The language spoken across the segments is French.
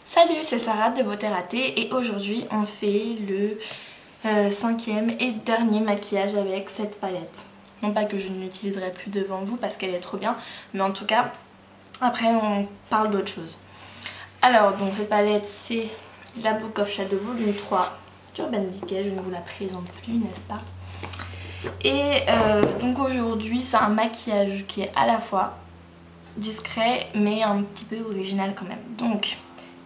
Salut, c'est Sarah de Beauté Ratée et aujourd'hui on fait le cinquième et dernier maquillage avec cette palette. Non pas que je ne l'utiliserai plus devant vous parce qu'elle est trop bien, mais en tout cas après on parle d'autre chose. Alors donc cette palette c'est la Book of Shadow Volume 3 d'Urban Decay, je ne vous la présente plus n'est-ce pas. Et donc aujourd'hui c'est un maquillage qui est à la fois discret mais un petit peu original quand même. Donc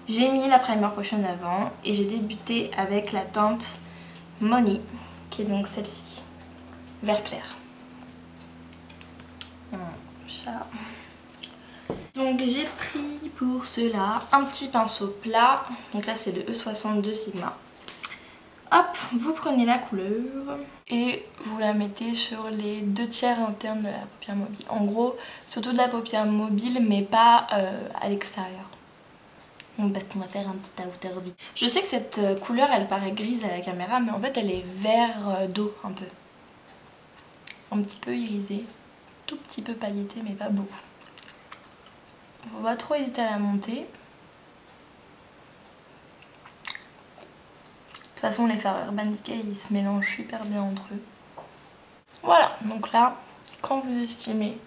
j'ai mis la primer potion avant et j'ai débuté avec la teinte Money qui est donc celle-ci, vert clair. Et mon chat. Donc j'ai pris pour cela un petit pinceau plat, donc là c'est le E62 Sigma. Hop, vous prenez la couleur et vous la mettez sur les 2/3 internes de la paupière mobile. En gros, surtout de la paupière mobile mais pas à l'extérieur. Parce qu'on va faire un petit outer vide. Je sais que cette couleur elle paraît grise à la caméra mais en fait elle est vert d'eau un peu. Un petit peu irisée, tout petit peu pailletée mais pas beaucoup. Faut pas trop hésiter à la monter. De toute façon les fards Urban Decay ils se mélangent super bien entre eux. Voilà, donc là quand vous estimez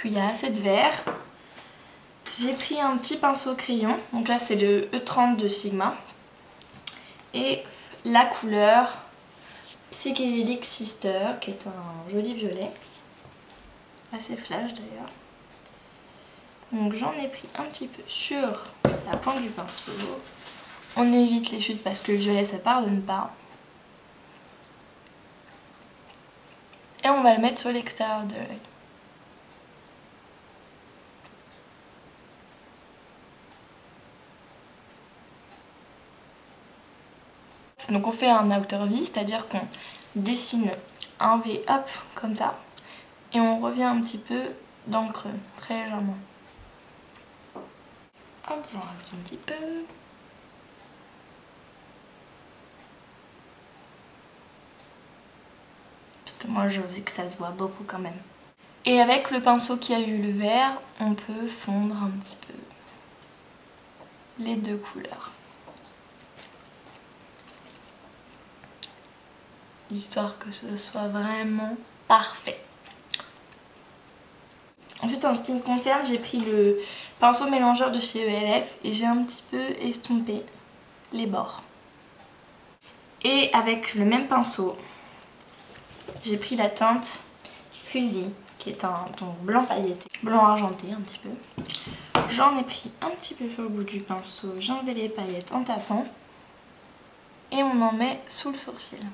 qu'il y a assez de vert, j'ai pris un petit pinceau crayon, donc là c'est le E30 de Sigma, et la couleur Psychedelic Sister, qui est un joli violet, assez flash d'ailleurs. Donc j'en ai pris un petit peu sur la pointe du pinceau. On évite les chutes parce que le violet ça pardonne pas. Et on va le mettre sur l'extérieur de l'œil. Donc on fait un outer V, c'est-à-dire qu'on dessine un V, hop, comme ça, et on revient un petit peu dans le creux, très légèrement. Hop, j'en rajoute un petit peu. Parce que moi je veux que ça se voit beaucoup quand même. Et avec le pinceau qui a eu le vert, on peut fondre un petit peu les deux couleurs. Histoire que ce soit vraiment parfait. Ensuite en ce qui me concerne, j'ai pris le pinceau mélangeur de chez ELF et j'ai un petit peu estompé les bords. Et avec le même pinceau, j'ai pris la teinte Fusy, qui est un ton blanc pailleté, blanc argenté un petit peu. J'en ai pris un petit peu sur le bout du pinceau, j'ai enlevé les paillettes en tapant et on en met sous le sourcil.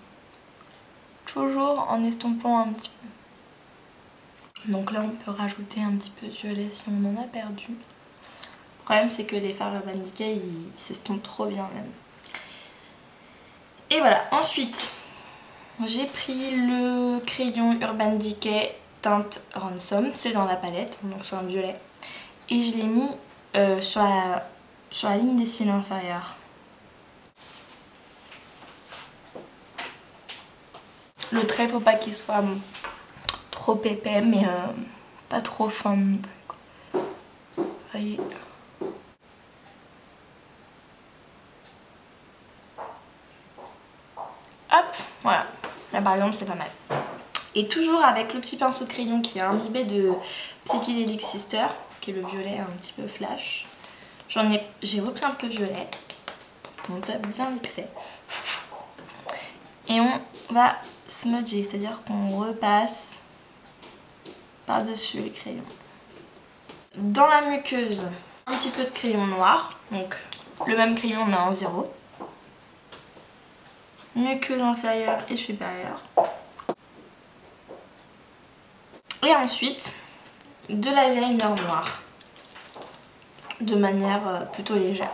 Toujours en estompant un petit peu. Donc là on peut rajouter un petit peu de violet si on en a perdu. Le problème c'est que les fards Urban Decay ils s'estompent trop bien même. Et voilà, ensuite j'ai pris le crayon Urban Decay teinte Ransom, c'est dans la palette, donc c'est un violet. Et je l'ai mis sur la ligne des cils inférieurs. Le trait, faut pas qu'il soit trop épais, mais pas trop fin non plus. Vous voyez. Hop, voilà. Là par exemple c'est pas mal. Et toujours avec le petit pinceau crayon qui est imbibé de Psychedelic Sister, qui est le violet un petit peu flash. J'ai repris un peu de violet. On tape bien l'excès. Et on va smudger, c'est-à-dire qu'on repasse par-dessus les crayons. Dans la muqueuse, un petit peu de crayon noir, donc le même crayon mais en 0. Muqueuse inférieure et supérieure. Et ensuite, de l'eyeliner noir, de manière plutôt légère.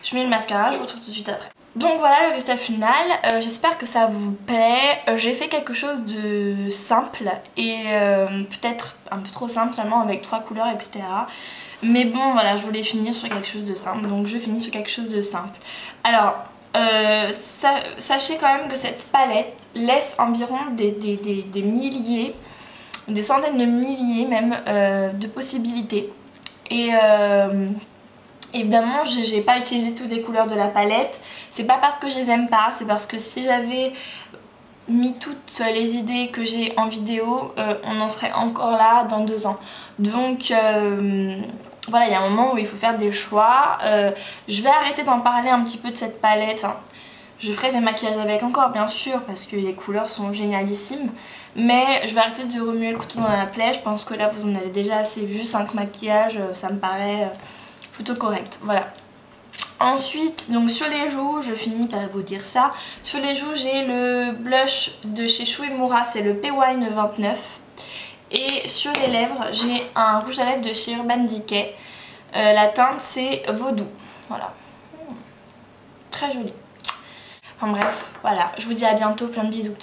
Je mets le mascara, je vous retrouve tout de suite après. Donc voilà le résultat final, j'espère que ça vous plaît. J'ai fait quelque chose de simple et peut-être un peu trop simple seulement avec 3 couleurs etc. Mais bon voilà, je voulais finir sur quelque chose de simple, donc je finis sur quelque chose de simple. Alors sachez quand même que cette palette laisse environ des milliers, des centaines de milliers même de possibilités. Et évidemment j'ai pas utilisé toutes les couleurs de la palette. C'est pas parce que je les aime pas, c'est parce que si j'avais mis toutes les idées que j'ai en vidéo, on en serait encore là dans 2 ans. Donc voilà, il y a un moment où il faut faire des choix. Je vais arrêter d'en parler un petit peu de cette palette. Enfin, je ferai des maquillages avec encore bien sûr parce que les couleurs sont génialissimes. Mais je vais arrêter de remuer le couteau dans la plaie. Je pense que là vous en avez déjà assez vu. 5 maquillages, ça me paraît plutôt correct. Voilà. Ensuite, donc sur les joues, je finis par vous dire ça. Sur les joues, j'ai le blush de chez Shu Uemura, c'est le P-Wine 29. Et sur les lèvres, j'ai un rouge à lèvres de chez Urban Decay. La teinte, c'est Vaudou. Voilà. Très joli. Enfin bref, voilà. Je vous dis à bientôt, plein de bisous.